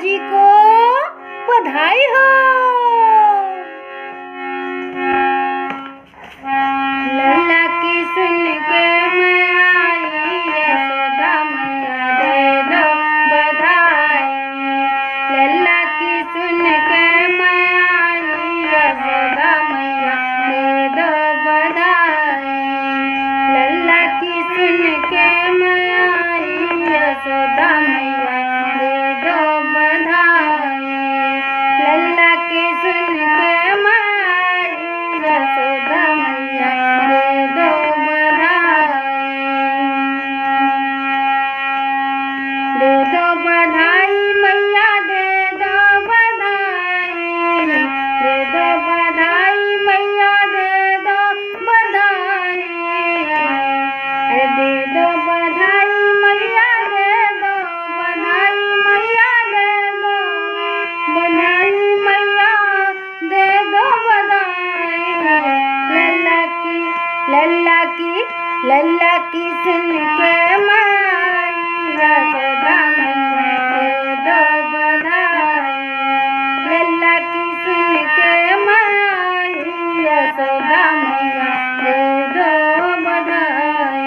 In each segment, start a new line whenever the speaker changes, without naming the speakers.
जी को बधाई हो। लल्ला की सुन के मैं आई, यशोदा मैया दे दो बधाई। लल्ला की सुन के मैं आई, यशोदा मैया दे दो बधाई। लल्ला की सुन के मैं आई, यशोदा मैया दे दो बधाई। लल्ला की सुन के मैं आई, यशोदा मैया दे दो बधाई। दे दो बधाई मैया दे दो बधाई। दे दो बधाई मैया दे दो बधाई। अरे दे दो बधाई मैया दे दो बधाई। मैया दे दो बधाई। मैया दे दो बधाई। लल्ला की सुन के मैं आई, यशोदा मैया दे दो बधाई। लल्ला की सुन के मैं आई, यशोदा मैया दे दो बधाई।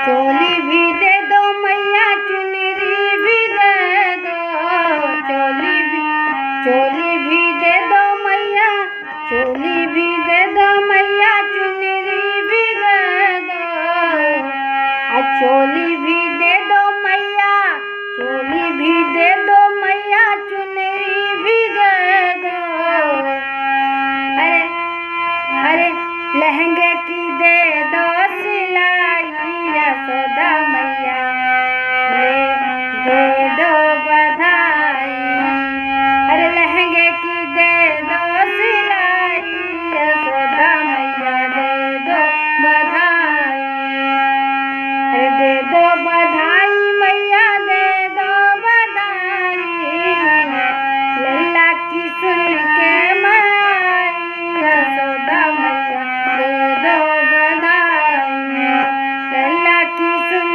चोली भी दे दो मैया, चुनरी भी दे दो। चोली भी दे दो मैया, चोली भी दे दो मैया, चुनरी भी दे दो। चोली भी दे दो मैया, चोली भी दे दो मैया, चुनरी भी दे दो। अरे लहंगे की दे दो सिलाई, यशोदा मैया दे दो बधाई। अरे लहंगे की दे दो सिलाई, यशोदा मैया दे दो बधाई। अरे दे दो बधाई मैया दे दो बधाई। लल्ला की सुन के मैं आई, यशोदा मैया दे दो बधाई। लल्ला की सुन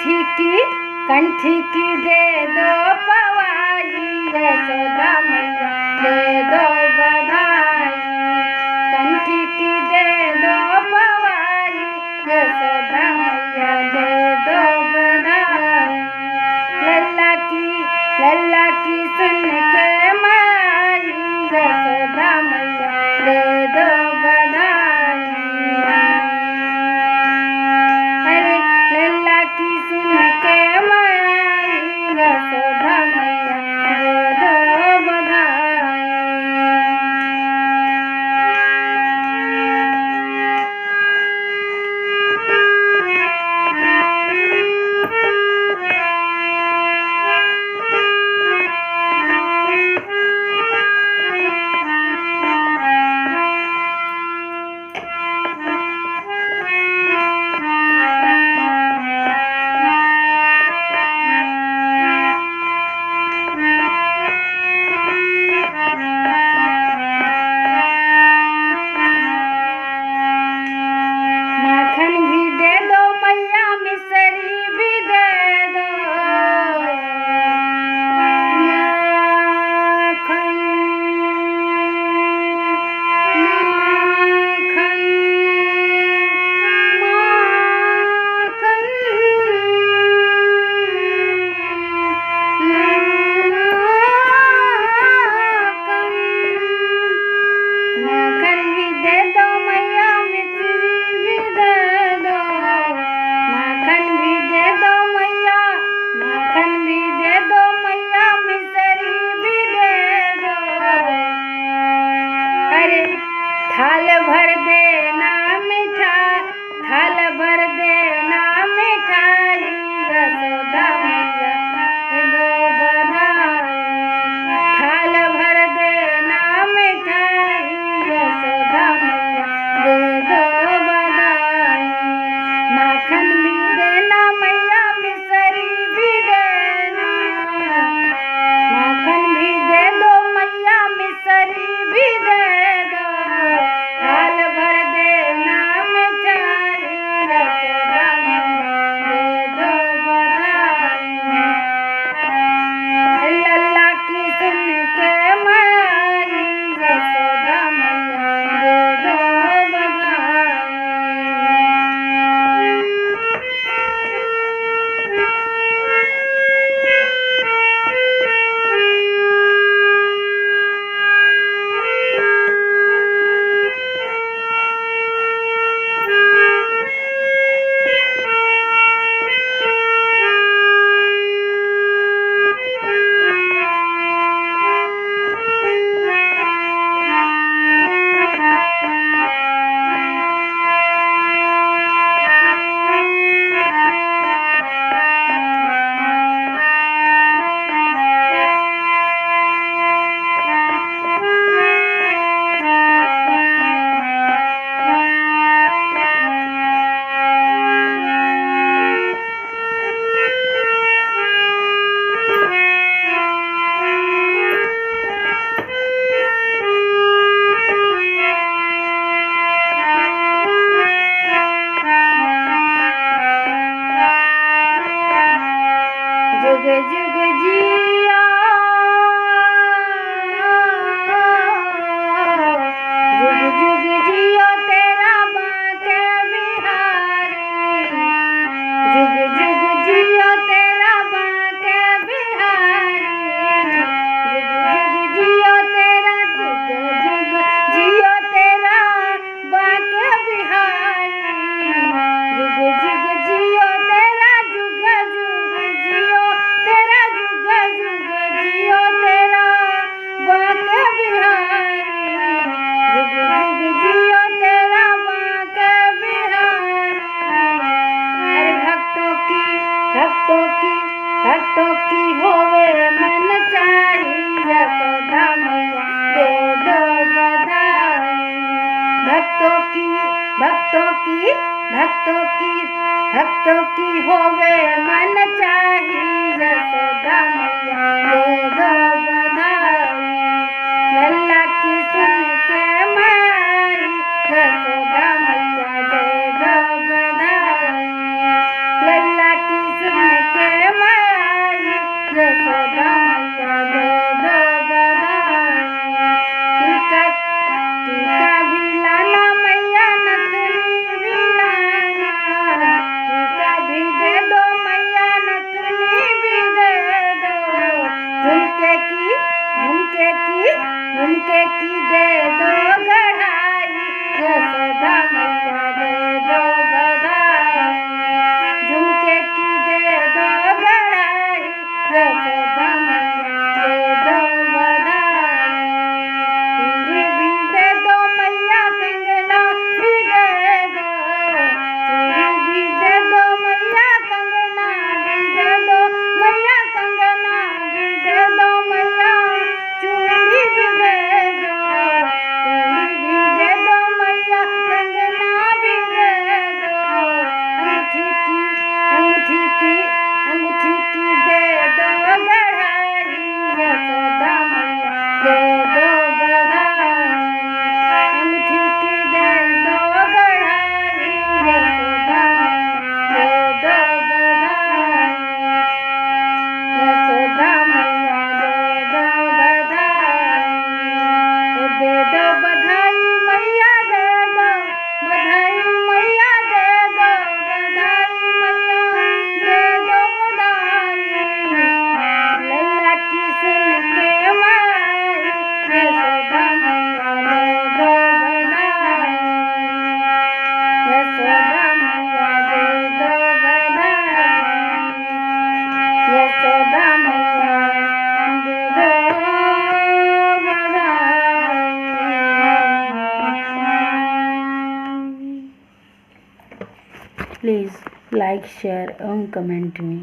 कंठी की दे दो पवाई, यशोदा मैया दे दो बधाई। कंठी की दे दो पवाई, यशोदा मैया दे दो बधाई। लल्ला की सुन के मैं आई, यशोदा मैया दे दो बधाई। अरे लल्ला की सुन के मैं आई, यशोदा मैया दे दो बधाई। माखन भी दे दो मैया, मिसरी भी दे दो। माखन माखन माखन माखन भी दे दो मैया, मिसरी भी दे दो। माखन भी दे दो मैया, माखन भी दे दो मैया, मिसरी भी दे दो। अरे थाल भर देना मिठाई, थाल भर देना मिठाई, यशोदा मैया दे दो बधाई। थाल भर देना मिठाई, यशोदा मैया दे दो बधाई। माखन भी देना मैया, मिसरी भी देना। माखन भी दे दो मैया, मिसरी भी दे दो। थाल भर देना मिठाई, यशोदा मैया दे दो बधाई। लल्ला की सुन के मैं आई, यशोदा मैया दे दो बधाई। जुग जुग जिया, जुग जुग जियो तेरा बांके बिहारी। जुग जुग जियो तेरा बांके बिहारी। जुग जुग जियो तेरा, जुग जुग जियो तेरा बांके बिहारी। जुग जुग जियो तेरा, जुग जुग जियो तेरा, जुग जुग जियो तेरा बांके बिहारी। जुग जुग जियो तेरा बांके बिहारी। अरे भक्तों की होवे मन चाही, यशोदा मैया दे दो बधाई। भक्तों की होवे मन चाही, यशोदा मैया दे दो बधाई। लल्ला की सुन के मैं आई, यशोदा मैया दे दो बधाई। लल्ला की सुन यशोदा मैया दे दो बधाई, झुमके की दे दो गड़ाई, यशोदा मैया दे दो बधाई, चूड़ी भी दे दो मैया कंगना भी दे दो, चूड़ी भी दे दो मैया कंगना भी दे दो, मैया कंगना भी दे दो मैया, चूड़ी भी दे दो, चूड़ी भी दे दो मैया कंगना भी दे दो, अंगूठी की दे दो गढ़ाई, यशोदा मैया दे दो बधाई, अंगूठी की दे दो गढ़ाई, यशोदा मैया दे दो बधाई, यशोदा मैया दे दो बधाई, दे दो बधाई मैया दे दो बधाई, मैया दे दो बधाई, मैया दे दो बधाई, लल्ला की सुन के माई, यशोदा मैया दे दो बधाई, यशोदा मैया दे दो बधाई, यशोदा मैया दे दो बधाई। Please like, share and comment me.